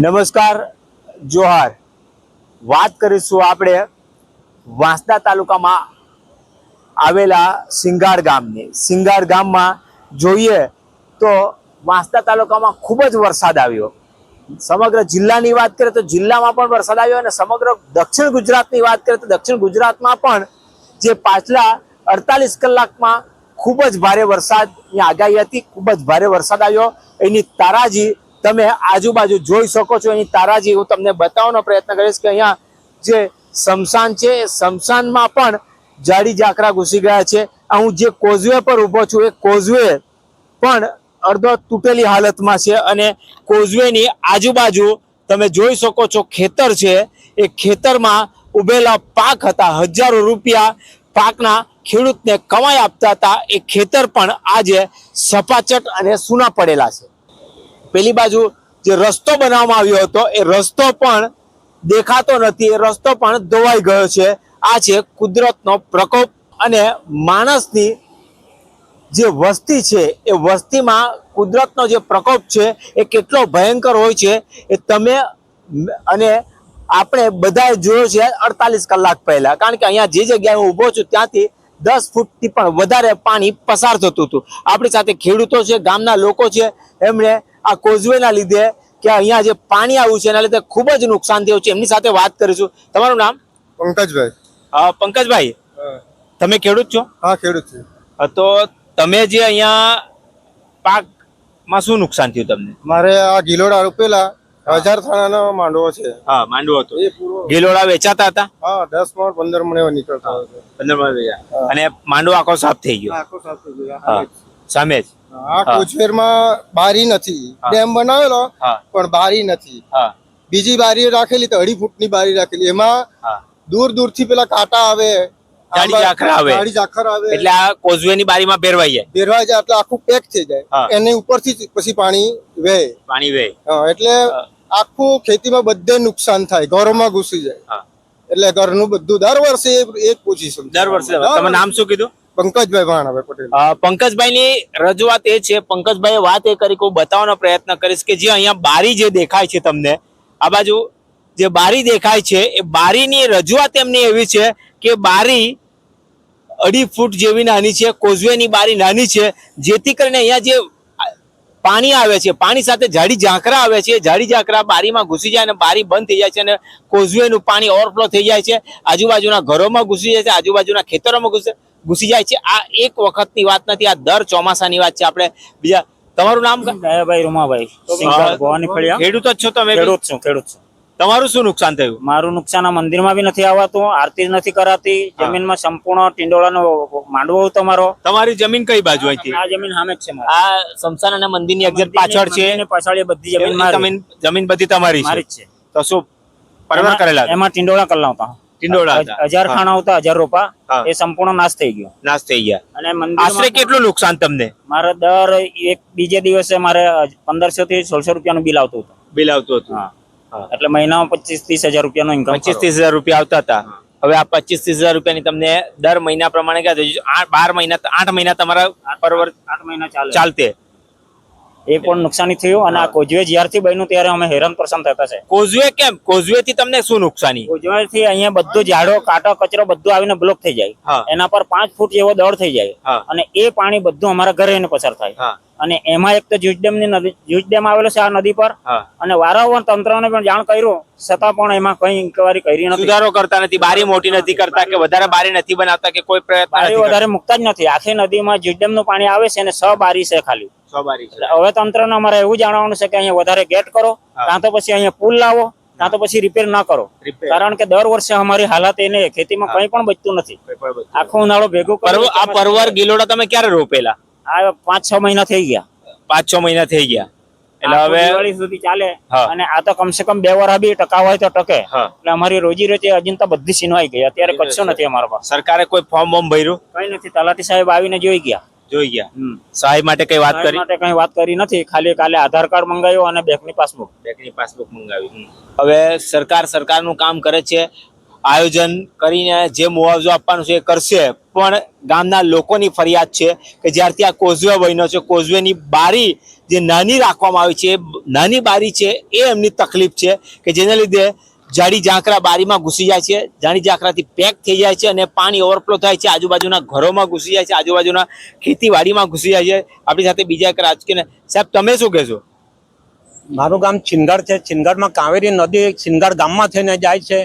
નમસ્કાર, જોહાર. વાત કરીશું આપણે વાંસદા તાલુકામાં આવેલા સિંગાર ગામની. સિંગાર ગામમાં જોઈએ તો વાંસદા તાલુકામાં ખૂબ જ વરસાદ આવ્યો. સમગ્ર જિલ્લાની વાત કરીએ તો જિલ્લામાં પણ વરસાદ આવ્યો અને સમગ્ર દક્ષિણ ગુજરાતની વાત કરીએ તો દક્ષિણ ગુજરાતમાં પણ જે પાછલા 48 કલાકમાં ખૂબ જ ભારે વરસાદની આગાહી હતી, ખૂબ જ ભારે વરસાદ આવ્યો. એની તારાજી તમે આજુબાજુ જોઈ શકો છો. એની તારાજી હું તમને બતાવવાનો પ્રયત્ન કરીશ કે અહીંયા જે સ્મશાન છે એ સ્મશાનમાં પણ જાડી ઝાકરા ઘૂસી ગયા છે. હું જે કોઝવે પર ઊભો છું એ કોઝવે પણ અડધો તૂટેલી હાલતમાં છે અને કોઝવેની આજુબાજુ તમે જોઈ શકો છો ખેતર છે. એ ખેતરમાં ઉભેલા પાક હતા, હજારો રૂપિયા પાકના ખેડૂતને કમાઈ આપતા હતા. એ ખેતર પણ આજે સપાચટ અને સૂના પડેલા છે. પેલી બાજુ જે રસ્તો બનાવવામાં આવ્યો હતો એ રસ્તો પણ દેખાતો નથી, એ રસ્તો પણ ધોવાઈ ગયો છે. આ છે કુદરતનો પ્રકોપ અને માણસની જે વસ્તી છે એ વસ્તીમાં કુદરતનો જે પ્રકોપ છે એ કેટલો ભયંકર હોય છે એ તમે અને આપણે બધાએ જોયો છે 48 કલાક પહેલા. કારણ કે અહીંયા જે જગ્યાએ હું ઊભો છું ત્યાંથી 10 ફૂટથી પણ વધારે પાણી પસાર થતું હતું. આપણી સાથે ખેડૂતો છે, ગામના લોકો છે, એમણે આ કોઝવેના લીધે કે અહીંયા જે પાણી આવ્યું છે એના લીધે ખૂબ જ નુકસાન થયું છે. એમની સાથે વાત કરીશું. તમારું નામ? પંકજભાઈ. પંકજભાઈ, તમે ખેડૂત છો? હા, ખેડૂત છું. તો તમે જે અહીંયા પાકમાં શું નુકસાન થયું તમને? મારે આ ગિલોડા રોપેલા 1000 થાણાનો માંડવો છે. હા, માંડવો હતો. એ પૂરો. ગિલોડા વેચાતા હતા? હા, 10 મણ 15 મણ એવા નીકળતા હોય છે. 15 મણ વેચ્યા. અને માંડવો આખો સાફ થઈ ગયો? આખો સાફ થઈ ગયો. હા, સામે જ. આ કોચવેરમાં બારી નથી. ડેમ બનાવેલો પણ બારી નથી. હા, બીજી બારી રાખેલી તો 2.5 ફૂટની બારી રાખેલી. એમાં દૂર દૂરથી પેલા કાંટા આવે, જાડી ઝાખર આવે એટલે આ કોઝવેની બારીમાં ભેરવાઈ જાય. ભેરવાઈ જાય એટલે આખું પેક થઈ જાય. એની ઉપરથી પછી પાણી વહે. હા, એટલે આખું ખેતીમાં બધે નુકસાન થાય, ઘરોમાં ઘૂસી જાય. એટલે ઘરનું બધું દર વર્ષે એક પોઝિશન. દર વર્ષે. તમે નામ શું કીધું? પંકજભાઈ ભાણાભાઈ પટેલ. પંકજભાઈની રજૂઆત એ છે, પંકજભાઈએ વાત એ કરી કે હું બતાવવાનો પ્રયત્ન કરીશ કે જે અહીંયા બારી જે દેખાય છે તમને, આ બાજુ જે બારી દેખાય છે એ બારીની રજૂઆત એમની એવી છે કે બારી 2.5 ફૂટ જેવી નાની છે, કોઝવેની બારી નાની છે, જેથી કરીને અહીંયા જે પાણી આવે છે, પાણી સાથે જાડી ઝાંખરા આવે છે, જાડી ઝાંખરા બારીમાં ઘૂસી જાય અને બારી બંધ થઈ જાય છે અને કોઝવેનું પાણી ઓવરફ્લો થઈ જાય છે, આજુબાજુના ઘરોમાં ઘૂસી જાય છે, આજુબાજુના ખેતરોમાં ઘૂસી જાય છે. આ એક વખતની વાત નથી, આ દર ચોમાસાની વાત છે. આપણે બીજા, તમારું નામ? દયાભાઈ રૂમાભાઈ, ભવાની ફળિયા. ખેડૂત જ છો તમે? ખેડૂત છું. તમારું શું નુકસાન થયું? મારું નુકસાન આ મંદિરમાં બી નથી આવતું, આરતી નથી કરાતી, જમીનમાં સંપૂર્ણ ટીંડોળાનો માંડવો હતો મારો. તમારી જમીન કઈ બાજુ હતી? આ જમીન સામે જ છે મારી. આ સ્મશાન અને મંદિરની એક્ઝેક્ટ પાછળ છે. પાછળ એ બધી જમીન બધી તમારી જ છે. તો શું પરવાર કરેલા? એમાં ટીંડોળા કરેલા ટીંડોળા 1000 ખાણા હતા, 1000 રોપા. એ સંપૂર્ણ નાશ થઈ ગયો. અને આશરે કેટલું નુકસાન તમને? મારે દર બીજે દિવસે મારે 1500 થી 1600 રૂપિયાનું બિલ આવતું હતું. એટલે મહિનામાં 25-30 હજાર રૂપિયાનો ઇન્કમ. 25-30 હજાર રૂપિયા આવતા હતા. હવે આ 25-30 હજાર રૂપિયાની તમને દર મહિના પ્રમાણે ક્યાં 8 મહિના તમારા 8 મહિના ચાલતે. એ પણ નુકસાની થયું. અને આ કોઝવે જ્યારથી બન્યું ત્યારે અમે હેરાન પરેશાન થતા છે. કોઝવે કેમ? કોઝવે થી તમને શું નુકસાની? કોઝવે થી અહીંયા બધું ઝાડો, કાંટો, કચરો બધું આવીને બ્લોક થઈ જાય. એના પર 5 ફૂટ જેવો દળ થઈ જાય અને એ પાણી બધું અમારા ઘરે પસાર થાય. અને એમાં એક તો જૂજ ડેમ આવેલો છે આ નદી પર. અને વારંવાર તંત્રને પણ જાણ કર્યું છતાં પણ એમાં કઈ ઇન્કવાયરી કરી નથી. સુધારો કરતા નથી, બારી મોટી નથી કરતા કે વધારે બારી નથી બનાવતા કે કોઈ પ્રયત્ન વધારે મુકતા જ નથી. આખી નદીમાં જૂજ ડેમ નું પાણી આવે છે અને 6 બારી છે ખાલી. હવે તંત્રને અમારે એવું જાણવાનું છે કે અહીંયા વધારે ગેટ કરો, કાં તો પછી અહીંયા પુલ લાવો, કાં તો પછી રિપેર ના કરો. કારણ કે દર વર્ષે અમારી હાલત એને ખેતીમાં કઈ પણ બચતું નથી. આખો ઉનાળો ભેગું કરો. આ પરવર ગિલોડા તમે ક્યારે રોપેલા? આ 5-6 મહિના થઈ ગયા. 5-6 મહિના થઈ ગયા. એટલે હવે દિવાળી સુધી ચાલે. અને આ તો કમસે કમ 2 વાર બી ટકાવ હોય તો ટકે. એટલે અમારી રોજી રોટી અજંતા બધી છીનવાઈ ગઈ. અત્યારે કચ્છો નથી અમારા પાસે. સરકારે કોઈ ફોર્મ ભર્યું? કઈ નથી. તલાટી સાહેબ આવીને જોઈ ગયા. સહાય માટે કઈ વાત કરી? કઈ વાત કરી નથી. ખાલી કાલે આધાર કાર્ડ મંગાવ્યું અને બેંકની પાસબુક મંગાવી. હવે સરકારનું કામ કરે છે. આયોજન કરીને જે મુઆવજો આપવાનો છે એ કરશે, પણ ગામના લોકોની ફરિયાદ છે કે જ્યારથી આ કોઝવે બન્યો છે, કોઝવેની બારી જે નાની રાખવામાં આવી છે, નાની બારી છે એ એમની તકલીફ છે કે જેના લીધે જાડી ઝાંખરા બારીમાં ઘૂસી જાય છે, જાડી ઝાંખરાથી પેક થઈ જાય છે અને પાણી ઓવરફ્લો થાય છે, આજુબાજુના ઘરોમાં ઘૂસી જાય છે, આજુબાજુના ખેતીવાડીમાં ઘૂસી જાય છે. આપણી સાથે બીજા એક રાજકીય સાહેબ, તમે શું કહેશો? મારું ગામ ચિનગઢ છે. ચિનગઢમાં કાવેરી નદી ચિનગઢ ગામમાં થઈને જાય છે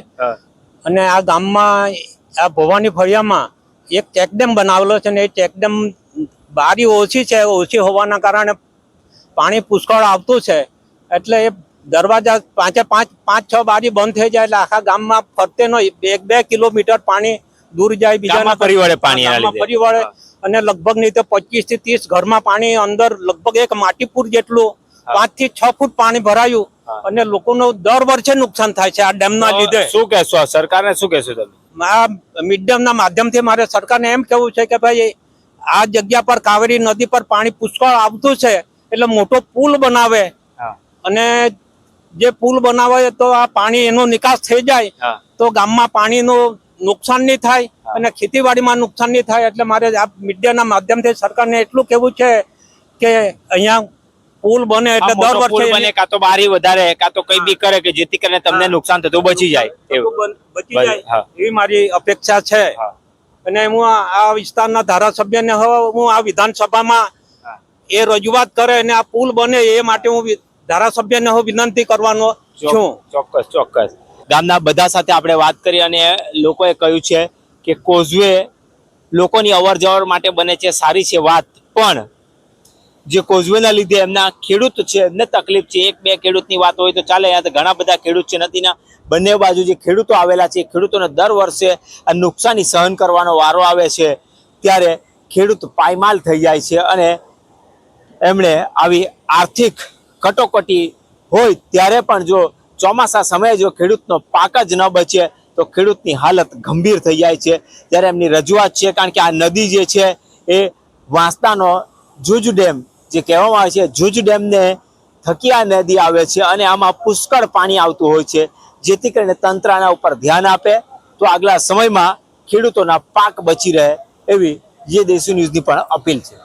અને આ ગામમાં આ ભવાની ફળિયામાં એક ચેકડેમ બનાવેલો છે ને એ ચેકડેમ બારી ઓછી છે, ઓછી હોવાના કારણે પાણી પુષ્કળ આવતું છે, એટલે એ દરવાજા પાંચ છ બારી બંધ થઈ જાય એટલે આખા ગામમાં ફરતેનો 1-2 કિલોમીટર પાણી દૂર જાય, બીજા ફરી વળે પાણી ફરી વળે અને લગભગ નહીં તો 25 થી 30 ઘરમાં પાણી અંદર, લગભગ એક માટીપુર જેટલું 5 થી 6 ફૂટ પાણી ભરાયું અને લોકોનું દર વર્ષે નુકસાન થાય છે આ ડેમના લીધે. શું કહેશો સરકારને, શું કહેશો તમે? આ મિડ ડેમના માધ્યમથી મારે સરકારને એમ કહેવું છે કે ભાઈ આ જગ્યા પર કાવેરી નદી પર પાણી પુષ્કળ આવતું છે એટલે મોટો પુલ બનાવે અને જે પુલ બનાવે તો આ પાણી એનો નિકાસ થઈ જાય તો ગામમાં પાણીનું નુકસાન નહીં થાય અને ખેતીવાડીમાં નુકસાન નહીં થાય. એટલે મારે આ મીડિયાના માધ્યમથી સરકારને એટલું કહેવું છે કે અહીંયા પુલ બને એટલે દર વર્ષે કાં તો બારી વધારે કાં તો કઈ બી કરે કે જેથી કરીને તમને નુકસાન થતું બચી જાય, બચી જાય એવી મારી અપેક્ષા છે. અને હું આ વિસ્તારના ધારાસભ્યને હું આ વિધાનસભામાં એ રજૂઆત કરે અને આ પુલ બને એ માટે હું ધારાસભ્યને હું વિનંતી કરવાનો છું. ચોક્કસ. ગામના બધા સાથે આપણે વાત કરી અને લોકોએ કહ્યું છે કે કોઝવે લોકોની અવર જવર માટે બને છે, સારી છે વાત, પણ જે કોઝવેના લીધે એમના ખેડૂત છે એમને તકલીફ છે. 1-2 ખેડૂતની વાત હોય તો ચાલે, અહીંયા તો ઘણા બધા ખેડૂત છે. નદીના બંને બાજુ જે ખેડૂતો આવેલા છે, ખેડૂતોને દર વર્ષે આ નુકસાની સહન કરવાનો વારો આવે છે, ત્યારે ખેડૂત પાયમાલ થઈ જાય છે અને એમણે આવી આર્થિક કટોકટી હોય ત્યારે પણ જો ચોમાસા સમયે જો ખેડૂતનો પાક જ ન બચે તો ખેડૂતની હાલત ગંભીર થઈ જાય છે. ત્યારે એમની રજૂઆત છે, કારણ કે આ નદી જે છે એ વાંસદાનો જુજ ડેમ જે કહેવામાં આવે છે, જુજ ડેમને થકી આ નદી આવે છે અને આમાં પુષ્કળ પાણી આવતું હોય છે, જેથી કરીને તંત્ર આના ઉપર ધ્યાન આપે તો આગલા સમયમાં ખેડૂતોના પાક બચી રહે, એવી જે દેશી ન્યૂઝની પણ અપીલ છે.